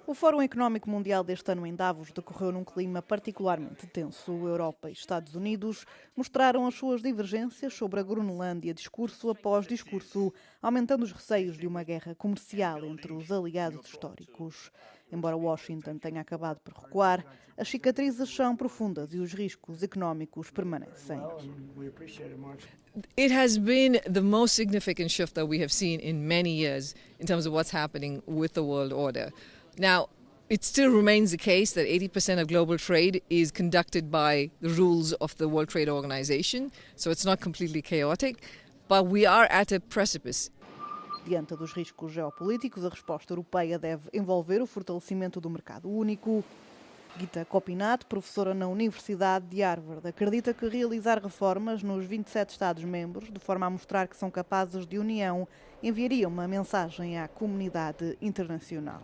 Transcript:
O Fórum Económico Mundial deste ano em Davos decorreu num clima particularmente tenso. Europa e Estados Unidos mostraram as suas divergências sobre a Groenlândia, discurso após discurso, aumentando os receios de uma guerra comercial entre os aliados históricos. Embora Washington tenha acabado por recuar, as cicatrizes são profundas e os riscos económicos permanecem. It has been the most significant shift that we have seen in many years in terms of what's happening with the world order. Now, it still remains the case that 80% of global trade is conducted by the rules of the World Trade Organization, so it's not completely chaotic, but we are at a precipice. Diante dos riscos geopolíticos, a resposta europeia deve envolver o fortalecimento do mercado único. Gita Copinato, professora na Universidade de Harvard, acredita que realizar reformas nos 27 Estados-membros, de forma a mostrar que são capazes de união, enviaria uma mensagem à comunidade internacional.